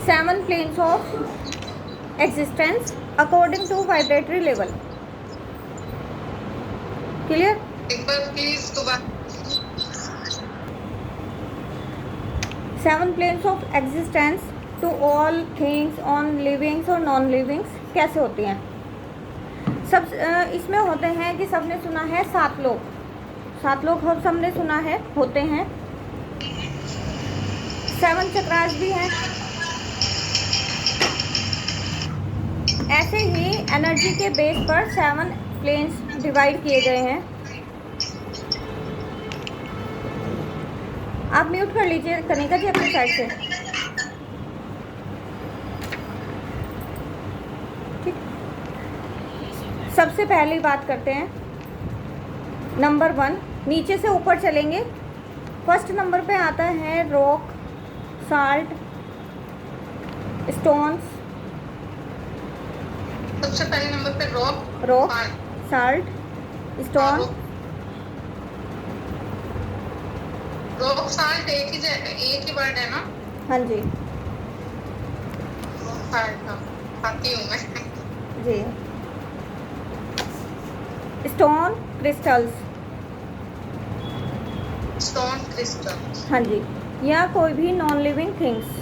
7 planes of existence according to vibratory level. Clear? एक बार please दोबारा. 7 planes of existence to all things on livings और non livings कैसे होती हैं? सब इसमें होते हैं कि सबने सुना है 7 लोग हम सबने सुना है होते हैं. 7 चक्रास भी हैं. ऐसे ही एनर्जी के बेस पर 7 प्लेन्स डिवाइड किए गए हैं. आप म्यूट कर लीजिए कनिका जी अपनी साइड से. ठीक, सबसे पहली बात करते हैं नंबर 1. नीचे से ऊपर चलेंगे. फर्स्ट नंबर पे आता है रॉक, साल्ट, स्टोन्स. सबसे पहले नंबर पे rock, salt, stone. Rock salt एक ही वर्ड है ना? हाँ जी. रॉक साल्ट खाती हूँ मैं जी. Stone, crystals. Stone, crystal. हाँ जी. या कोई भी non living things.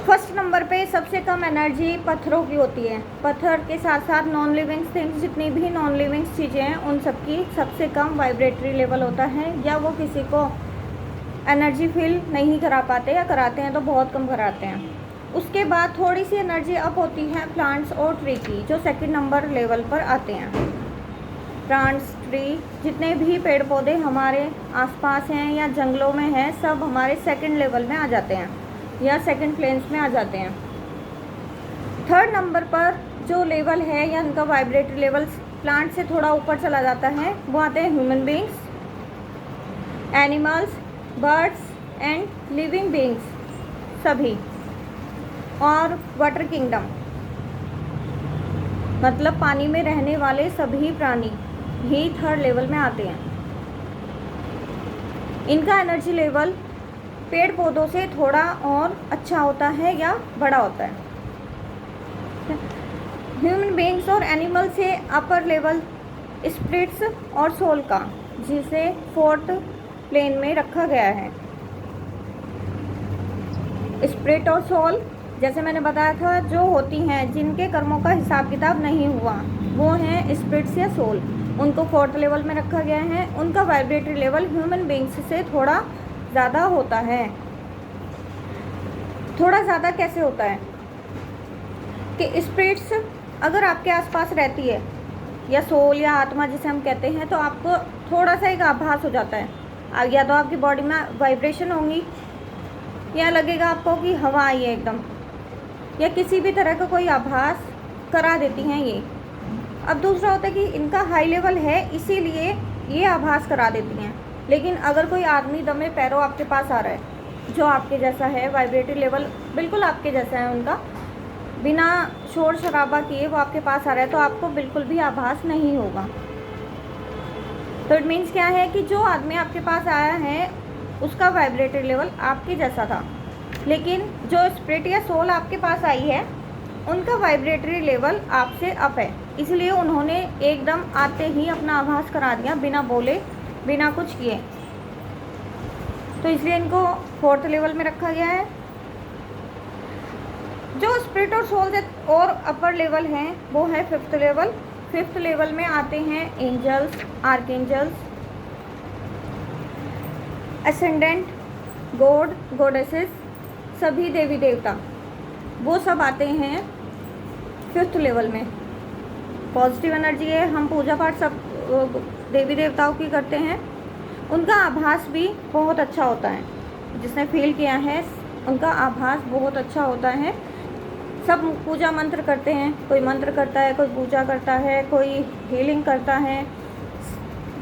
First number पे सबसे कम एनर्जी पत्थरों की होती है. पत्थर के साथ साथ नॉन लिविंग थिंग्स, जितनी भी नॉन लिविंग चीज़ें हैं उन सबकी सबसे कम वाइब्रेटरी लेवल होता है, या वो किसी को एनर्जी फील नहीं करा पाते, या कराते हैं तो बहुत कम कराते हैं. उसके बाद थोड़ी सी एनर्जी अप होती है प्लांट्स और ट्री की, जो सेकंड नंबर लेवल पर आते हैं. प्लांट्स, ट्री, जितने भी पेड़ पौधे हमारे आसपास हैं या जंगलों में हैं, सब हमारे सेकंड लेवल में आ जाते हैं या सेकंड प्लेन्स में आ जाते हैं. थर्ड नंबर पर जो लेवल है या उनका वाइब्रेटरी लेवल प्लांट से थोड़ा ऊपर चला जाता है, वो आते हैं human beings, animals, birds and living beings सभी, और वाटर किंगडम मतलब पानी में रहने वाले सभी प्राणी ही थर्ड लेवल में आते हैं. इनका एनर्जी लेवल पेड़ पौधों से थोड़ा और अच्छा होता है या बड़ा होता है. ह्यूमन बीइंग्स और एनिमल से अपर लेवल स्पिरिट्स और सोल का, जिसे फोर्थ प्लेन में रखा गया है. स्पिरिट और सोल जैसे मैंने बताया था जो होती हैं, जिनके कर्मों का हिसाब किताब नहीं हुआ, वो हैं स्पिरिट्स या सोल. उनको फोर्थ लेवल में रखा गया है. उनका वाइब्रेटरी लेवल ह्यूमन बीइंग्स से थोड़ा ज़्यादा होता है. थोड़ा ज़्यादा कैसे होता है कि स्पिरिट्स अगर आपके आसपास रहती है, या सोल या आत्मा जिसे हम कहते हैं, तो आपको थोड़ा सा एक आभास हो जाता है. या तो आपकी बॉडी में वाइब्रेशन होंगी, या लगेगा आपको कि हवा आई है एकदम, या किसी भी तरह का कोई आभास करा देती हैं ये. अब दूसरा होता है कि इनका हाई लेवल है, इसीलिए ये आभास करा देती हैं. लेकिन अगर कोई आदमी दमे पैरों आपके पास आ रहा है, जो आपके जैसा है, वाइब्रेटरी लेवल बिल्कुल आपके जैसा है उनका, बिना शोर शराबा किए वो आपके पास आ रहा है, तो आपको बिल्कुल भी आभास नहीं होगा. तो इट मीन्स क्या है कि जो आदमी आपके पास आया है उसका वाइब्रेटरी लेवल आपके जैसा था, लेकिन जो स्पिरिट या सोल आपके पास आई है उनका वाइब्रेटरी लेवल आपसे अप है, इसलिए उन्होंने एकदम आते ही अपना आभास करा दिया, बिना बोले, बिना कुछ किए. तो इसलिए इनको फोर्थ लेवल में रखा गया है. जो स्पिरिट और सोल और अपर लेवल हैं वो है फिफ्थ लेवल. फिफ्थ लेवल में आते हैं angels, archangels, ascendant, god, goddesses, सभी देवी देवता, वो सब आते हैं फिफ्थ लेवल में. पॉजिटिव एनर्जी है. हम पूजा पाठ सब देवी देवताओं की करते हैं. उनका आभास भी बहुत अच्छा होता है. जिसने फील किया है उनका आभास बहुत अच्छा होता है. सब पूजा मंत्र करते हैं, कोई मंत्र करता है, कोई पूजा करता है, कोई हीलिंग करता है.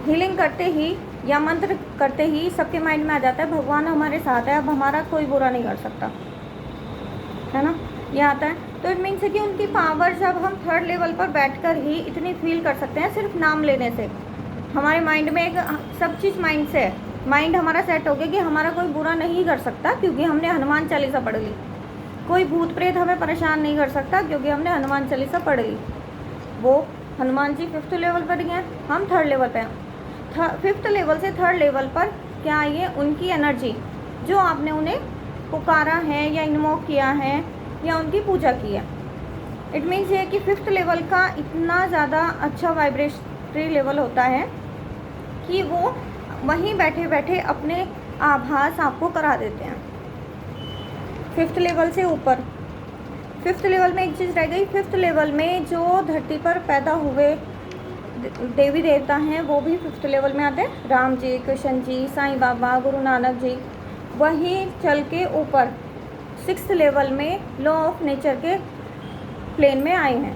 हीलिंग करते ही या मंत्र करते ही सबके माइंड में आ जाता है भगवान हमारे साथ है, अब हमारा कोई बुरा नहीं कर सकता, है ना. ये आता है। तो इट मीन्स है कि उनकी पावर जब हम थर्ड लेवल पर बैठकर ही इतनी फील कर सकते हैं, सिर्फ नाम लेने से। हमारे माइंड में एक सब चीज़ माइंड से है, माइंड हमारा सेट हो गया कि हमारा कोई बुरा नहीं कर सकता क्योंकि हमने हनुमान चालीसा पढ़ ली। कोई भूत प्रेत हमें परेशान नहीं कर सकता क्योंकि हमने हनुमान चालीसा पढ़ ली। वो हनुमान जी 5th लेवल पर गए, हम 3rd लेवल पे हैं। 5th लेवल से 3rd लेवल पर क्या ये उनकी एनर्जी जो आपने उन्हें पुकारा है या इन्वोक किया है या उनकी पूजा की है, इट मीन्स ये कि 5th लेवल का इतना ज़्यादा अच्छा वाइब्रेटरी लेवल होता है कि वो वहीं बैठे बैठे अपने आभास आपको करा देते हैं। 5th लेवल से ऊपर 5th लेवल में एक चीज़ रह गई, 5th लेवल में जो धरती पर पैदा हुए देवी देवता हैं वो भी 5th लेवल में आते हैं। राम जी, कृष्ण जी, साईं बाबा, गुरु नानक जी। वहीं चल के ऊपर 6th लेवल में लॉ ऑफ नेचर के प्लेन में आए हैं।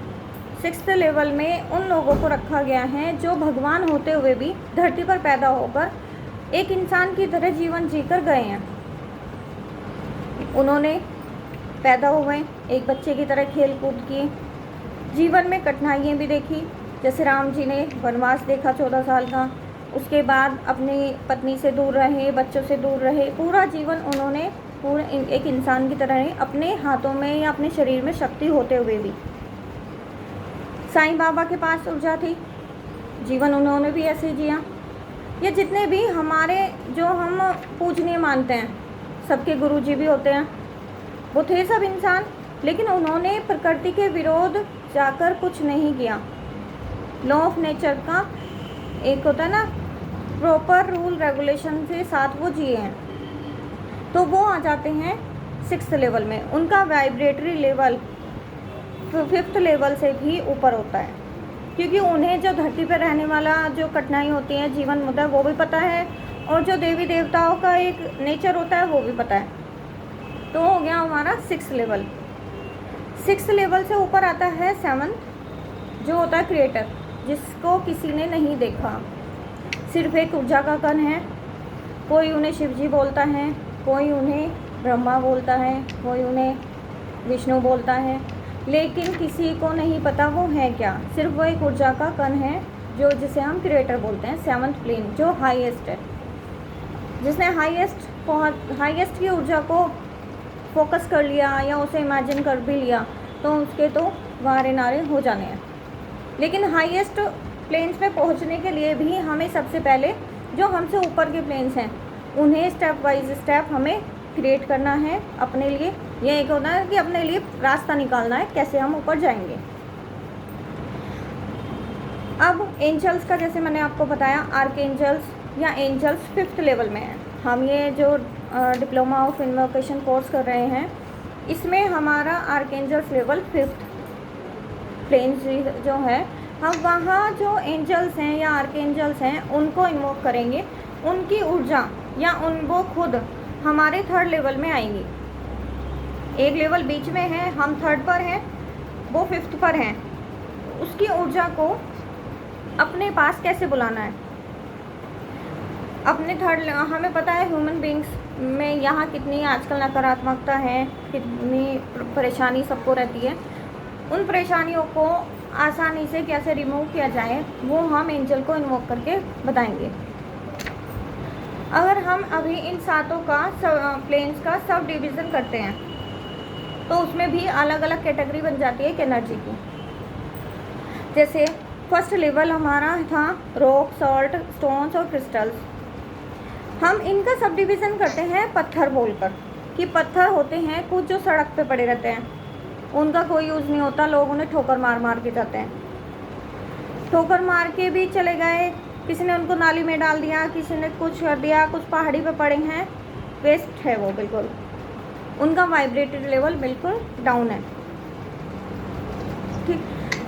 6th लेवल में उन लोगों को रखा गया है जो भगवान होते हुए भी धरती पर पैदा होकर एक इंसान की तरह जीवन जीकर गए हैं। उन्होंने पैदा हुए, एक बच्चे की तरह खेल कूद की, जीवन में कठिनाइयाँ भी देखी। जैसे राम जी ने वनवास देखा 14 साल का, उसके बाद अपनी पत्नी से दूर रहे, बच्चों से दूर रहे, पूरा जीवन उन्होंने पूरे एक इंसान की तरह नहीं, अपने हाथों में या अपने शरीर में शक्ति होते हुए भी। साईं बाबा के पास ऊर्जा थी, जीवन उन्होंने भी ऐसे जिया। ये जितने भी हमारे जो हम पूजनीय मानते हैं, सबके गुरुजी भी होते हैं, वो थे सब इंसान, लेकिन उन्होंने प्रकृति के विरोध जाकर कुछ नहीं किया। लॉ ऑफ नेचर का एक होता है ना, प्रॉपर रूल रेगुलेशन के साथ वो जिए हैं, तो वो आ जाते हैं 6th लेवल में। उनका वाइब्रेटरी लेवल 5th लेवल से भी ऊपर होता है क्योंकि उन्हें जो धरती पर रहने वाला जो कठिनाई होती है, जीवन मुद्दा, वो भी पता है और जो देवी देवताओं का एक नेचर होता है वो भी पता है। तो हो गया हमारा 6th लेवल। 6th लेवल से ऊपर आता है 7th जो होता है क्रिएटर, जिसको किसी ने नहीं देखा, सिर्फ एक ऊर्जा का कण है। कोई उन्हें शिव जी बोलता है, कोई उन्हें ब्रह्मा बोलता है, कोई उन्हें विष्णु बोलता है, लेकिन किसी को नहीं पता वो है क्या। सिर्फ वो एक ऊर्जा का कण है जो जिसे हम क्रिएटर बोलते हैं। 7th प्लेन जो हाईएस्ट है, जिसने हाईएस्ट की ऊर्जा को फोकस कर लिया या उसे इमेजिन कर भी लिया तो उसके तो वारे नारे हो जाने हैं। लेकिन हाईएस्ट प्लेन्स पे पहुंचने के लिए भी हमें सबसे पहले जो हमसे ऊपर के प्लेन्स हैं उन्हें स्टेप बाइज स्टेप हमें क्रिएट करना है अपने लिए। ये एक होता है कि अपने लिए रास्ता निकालना है कैसे हम ऊपर जाएंगे। अब एंजल्स का, जैसे मैंने आपको बताया, आर्कएंजल्स या एंजल्स 5th लेवल में है। हम ये जो डिप्लोमा ऑफ इन्वोकेशन कोर्स कर रहे हैं, इसमें हमारा आर्कएंजल्स लेवल 5th प्लेन जो है, हम वहाँ जो एंजल्स हैं या आर्कएंजल्स हैं उनको इन्वोक करेंगे। उनकी ऊर्जा या वो खुद हमारे 3rd लेवल में आएंगी। एक लेवल बीच में है, हम 3rd पर हैं, वो 5th पर हैं। उसकी ऊर्जा को अपने पास कैसे बुलाना है, अपने 3rd, हमें पता है ह्यूमन बींग्स में यहाँ कितनी आजकल नकारात्मकता है, कितनी परेशानी सबको रहती है। उन परेशानियों को आसानी से कैसे रिमूव किया जाए वो हम एंजल को इन्वोक करके बताएंगे। अगर हम अभी इन 7 का प्लेन्स का सब डिवीज़न करते हैं तो उसमें भी अलग अलग कैटेगरी बन जाती है एक एनर्जी की। जैसे 1st लेवल हमारा था रॉक, सॉल्ट, स्टोन्स और क्रिस्टल्स। हम इनका सब डिवीज़न करते हैं पत्थर बोलकर कि पत्थर होते हैं कुछ जो सड़क पे पड़े रहते हैं, उनका कोई यूज़ नहीं होता, लोग उन्हें ठोकर मार मार के जाते हैं। ठोकर मार के भी चले गए, किसी ने उनको नाली में डाल दिया, किसी ने कुछ कर दिया, कुछ पहाड़ी पे पड़े हैं, वेस्ट है वो बिल्कुल, उनका वाइब्रेटरी लेवल बिल्कुल डाउन है। ठीक,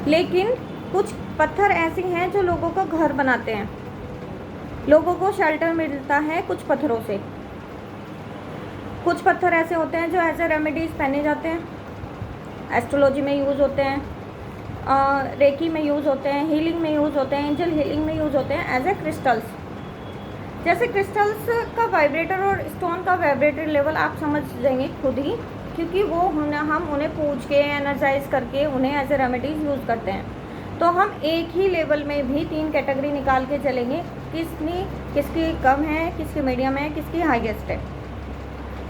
लेकिन कुछ पत्थर ऐसे हैं जो लोगों को घर बनाते हैं, लोगों को शेल्टर मिलता है कुछ पत्थरों से। कुछ पत्थर ऐसे होते हैं जो एज ए रेमेडीज़ पहने जाते हैं, एस्ट्रोलॉजी में यूज़ होते हैं, रेकी में यूज़ होते हैं, हीलिंग में यूज़ होते हैं, एंजल हीलिंग में यूज़ होते हैं एज ए क्रिस्टल्स। जैसे क्रिस्टल्स का वाइब्रेटर और स्टोन का वाइब्रेटरी लेवल आप समझ जाएंगे खुद ही क्योंकि वो हम उन्हें पूछ के एनर्जाइज करके उन्हें एज ए रेमेडीज़ यूज़ करते हैं। तो हम एक ही लेवल में भी 3 कैटेगरी निकाल के चलेंगे, किसकी कम है, किसकी मीडियम है, किसकी हाईएस्ट है।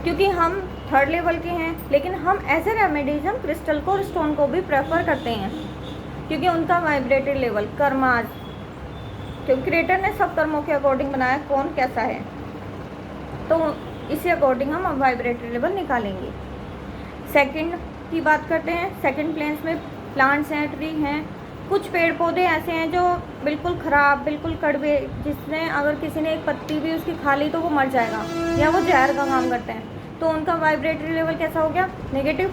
क्योंकि हम 3rd लेवल के हैं, लेकिन हम एज ए रेमेडीज हम क्रिस्टल को और स्टोन को भी प्रेफर करते हैं, क्योंकि उनका वाइब्रेटरी लेवल कर्माज, क्योंकि क्रिएटर ने सब कर्मों के अकॉर्डिंग बनाया कौन कैसा है, तो इसी अकॉर्डिंग हम वाइब्रेटरी लेवल निकालेंगे। सेकंड की बात करते हैं। सेकंड प्लेन्स में प्लांट्स हैं, ट्री हैं, कुछ पेड़ पौधे ऐसे हैं जो बिल्कुल ख़राब, बिल्कुल कड़वे, जिसने अगर किसी ने एक पत्ती भी उसकी खा ली तो वो मर जाएगा या वो जहर का काम करते हैं, तो उनका वाइब्रेटरी लेवल कैसा हो गया, नेगेटिव।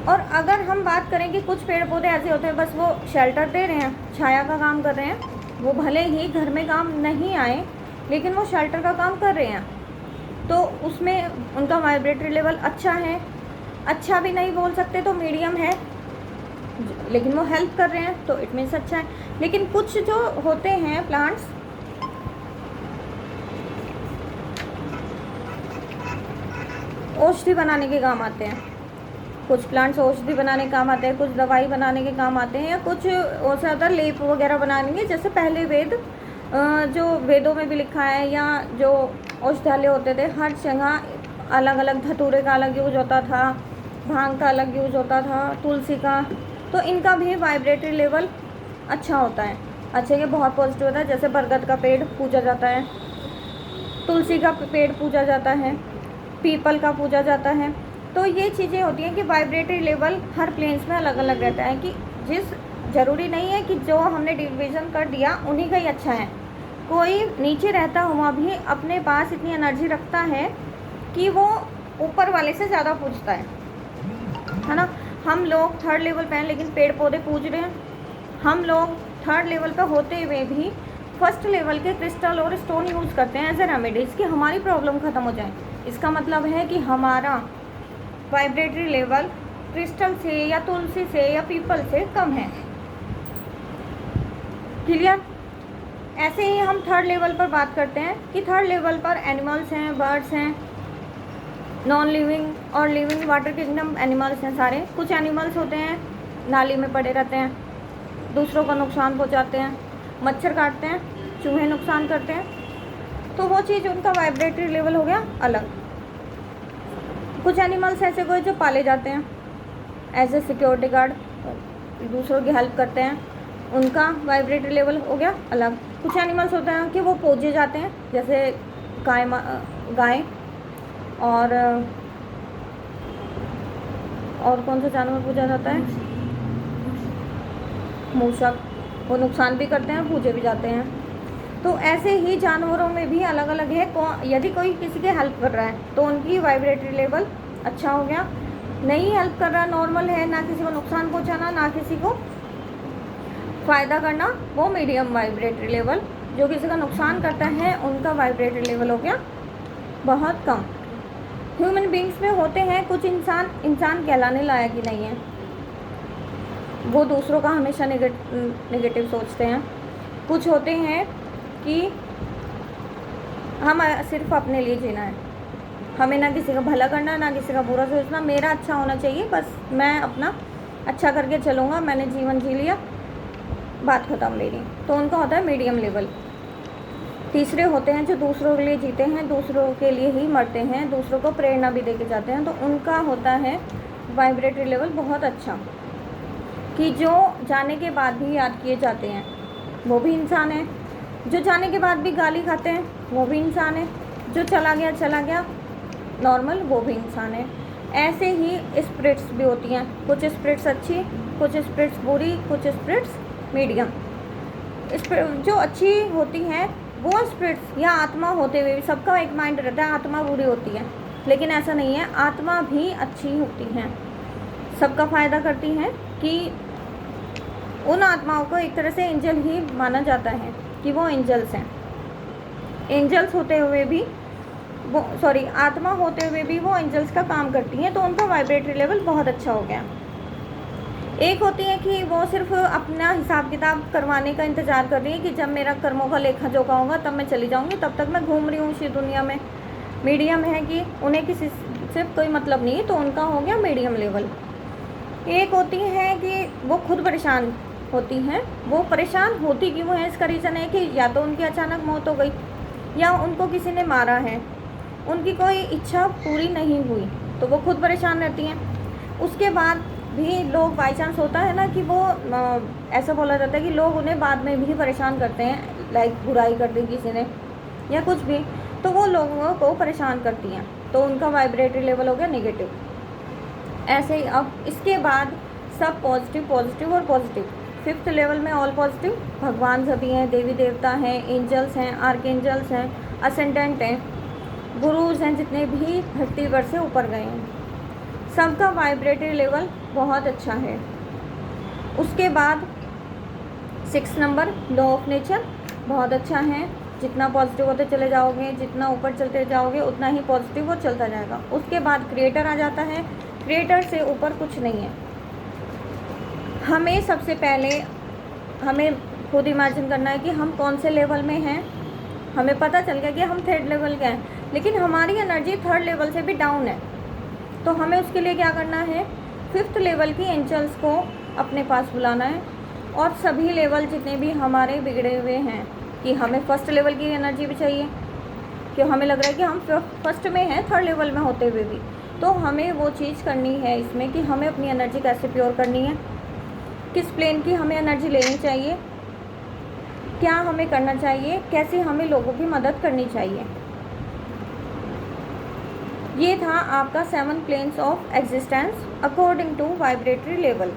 और अगर हम बात करें कि कुछ पेड़ पौधे ऐसे होते हैं बस वो शेल्टर दे रहे हैं, छाया का काम कर रहे हैं, वो भले ही घर में काम नहीं आए लेकिन वो शेल्टर का काम कर रहे हैं, तो उसमें उनका वाइब्रेटरी लेवल अच्छा है, अच्छा भी नहीं बोल सकते तो मीडियम है, लेकिन वो हेल्प कर रहे हैं तो इट मीन्स अच्छा है। लेकिन कुछ जो होते हैं प्लांट्स, औषधि बनाने के काम आते हैं, कुछ प्लांट्स औषधि बनाने के काम आते हैं, कुछ दवाई बनाने के काम आते हैं, या कुछ और ज़्यादा लेप वगैरह बनाने के, जैसे पहले वेद जो वेदों में भी लिखा है, या जो औषधालय होते थे हर जगह अलग अलग, धतूरे का अलग यूज होता था, भांग का अलग यूज होता था, तुलसी का, तो इनका भी वाइब्रेटरी लेवल अच्छा होता है। अच्छा, ये बहुत पॉजिटिव होता है। जैसे बरगद का पेड़ पूजा जाता है, तुलसी का पेड़ पूजा जाता है, पीपल का पूजा जाता है। तो ये चीज़ें होती हैं कि वाइब्रेटरी लेवल हर प्लेन्स में अलग अलग रहता है, कि ज़रूरी नहीं है कि जो हमने डिवीज़न कर दिया उन्हीं का ही अच्छा है। कोई नीचे रहता हुआ भी अपने पास इतनी एनर्जी रखता है कि वो ऊपर वाले से ज़्यादा पूजता है ना। हम लोग 3rd लेवल पे हैं लेकिन पेड़ पौधे पूज रहे हैं। हम लोग 3rd लेवल पे होते हुए भी 1st लेवल के क्रिस्टल और स्टोन यूज़ करते हैं एज ए रेमेडीज़ कि हमारी प्रॉब्लम ख़त्म हो जाए। इसका मतलब है कि हमारा वाइब्रेटरी लेवल क्रिस्टल से या तुलसी से या पीपल से कम है। क्लियर? ऐसे ही हम 3rd लेवल पर बात करते हैं कि 3rd लेवल पर एनिमल्स हैं, बर्ड्स हैं, नॉन लिविंग और लिविंग, वाटर किंगडम एनिमल्स हैं सारे। कुछ एनिमल्स होते हैं नाली में पड़े रहते हैं, दूसरों को नुकसान पहुंचाते हैं, मच्छर काटते हैं, चूहे नुकसान करते हैं, तो वो चीज़ उनका वाइब्रेटरी लेवल हो गया अलग। कुछ एनिमल्स ऐसे कोई जो पाले जाते हैं एज ए सिक्योरिटी गार्ड, दूसरों की हेल्प करते हैं, उनका वाइब्रेटरी लेवल हो गया अलग। कुछ एनिमल्स होते हैं कि वो पूजे जाते हैं, जैसे गाय और कौन सा जानवर पूजा जाता है, मूषक, वो नुकसान भी करते हैं, पूजे भी जाते हैं। तो ऐसे ही जानवरों में भी अलग अलग है। यदि कोई किसी के हेल्प कर रहा है तो उनकी वाइब्रेटरी लेवल अच्छा हो गया। नहीं हेल्प कर रहा, नॉर्मल है, ना किसी को नुकसान पहुंचाना ना किसी को फ़ायदा करना, वो मीडियम वाइब्रेटरी लेवल। जो किसी का नुकसान करता है उनका वाइब्रेटरी लेवल हो गया बहुत कम। ह्यूमन बींग्स में होते हैं कुछ इंसान कहलाने लायक ही नहीं है, वो दूसरों का हमेशा नेगेटिव सोचते हैं। कुछ होते हैं कि हम सिर्फ अपने लिए जीना है, हमें ना किसी का भला करना ना किसी का बुरा सोचना, मेरा अच्छा होना चाहिए, बस मैं अपना अच्छा करके चलूँगा, मैंने जीवन जी लिया, बात ख़त्म मेरी। तो उनका होता है मीडियम लेवल। तीसरे होते हैं जो दूसरों के लिए जीते हैं, दूसरों के लिए ही मरते हैं, दूसरों को प्रेरणा भी देके जाते हैं, तो उनका होता है वाइब्रेटरी लेवल बहुत अच्छा, कि जो जाने के बाद भी याद किए जाते हैं वो भी इंसान है, जो जाने के बाद भी गाली खाते हैं वो भी इंसान है, जो चला गया नॉर्मल वो भी इंसान है। ऐसे ही स्पिरिट्स भी होती हैं, कुछ स्पिरिट्स अच्छी, कुछ स्पिरिट्स बुरी, कुछ स्पिरिट्स मीडियम। जो अच्छी होती हैं वो स्पिरिट्स या आत्मा होते हुए भी, सबका एक माइंड रहता है आत्मा बुरी होती है, लेकिन ऐसा नहीं है, आत्मा भी अच्छी होती हैं, सबका फ़ायदा करती हैं। कि उन आत्माओं को एक तरह से एंजल ही माना जाता है कि वो एंजल्स हैं। एंजल्स होते हुए भी वो आत्मा होते हुए भी वो एंजल्स का काम करती हैं, तो उनका वाइब्रेटरी लेवल बहुत अच्छा हो गया। एक होती है कि वो सिर्फ अपना हिसाब किताब करवाने का इंतज़ार कर रही है कि जब मेरा कर्मों का लेखा जोखा होगा तब मैं चली जाऊंगी, तब तक मैं घूम रही हूँ इसी दुनिया में। मीडियम है कि उन्हें से कोई मतलब नहीं है, तो उनका हो गया मीडियम लेवल। एक होती है कि वो खुद परेशान होती हैं। वो परेशान होती क्यों है, इसका रीज़न है कि या तो उनकी अचानक मौत हो गई या उनको किसी ने मारा है, उनकी कोई इच्छा पूरी नहीं हुई, तो वो खुद परेशान रहती हैं। उसके बाद भी लोग बाई चांस होता है ना कि वो ऐसा बोला जाता है कि लोग उन्हें बाद में भी परेशान करते हैं, लाइक बुराई कर दी किसी ने या कुछ भी, तो वो लोगों को परेशान करती हैं, तो उनका वाइब्रेटरी लेवल हो गया नेगेटिव। ऐसे ही अब इसके बाद सब पॉजिटिव पॉजिटिव और पॉजिटिव। फिफ्थ लेवल में ऑल पॉजिटिव, भगवान सभी हैं, देवी देवता हैं, एंजल्स हैं, आर्क एंजल्स हैं, असेंडेंट हैं, गुरुज हैं, जितने भी धरती पर से ऊपर गए हैं, सबका वाइब्रेटरी लेवल बहुत अच्छा है। उसके बाद 6 नंबर लॉ ऑफ नेचर बहुत अच्छा है। जितना पॉजिटिव होते चले जाओगे, जितना ऊपर चलते जाओगे, उतना ही पॉजिटिव वो चलता जाएगा। उसके बाद क्रिएटर आ जाता है। क्रिएटर से ऊपर कुछ नहीं है। हमें सबसे पहले हमें खुद इमेजिन करना है कि हम कौन से लेवल में हैं। हमें पता चल गया कि हम 3rd लेवल के हैं, लेकिन हमारी एनर्जी 3rd लेवल से भी डाउन है, तो हमें उसके लिए क्या करना है, 5th लेवल की एंजल्स को अपने पास बुलाना है। और सभी लेवल जितने भी हमारे बिगड़े हुए हैं, कि हमें 1st लेवल की एनर्जी भी चाहिए, कि हमें लग रहा है कि हम 1st में हैं 3rd लेवल में होते हुए भी, तो हमें वो चीज़ करनी है इसमें कि हमें अपनी एनर्जी कैसे प्योर करनी है, किस प्लेन की हमें एनर्जी लेनी चाहिए, क्या हमें करना चाहिए, कैसे हमें लोगों की मदद करनी चाहिए। ये था आपका 7 planes of existence according to vibratory level.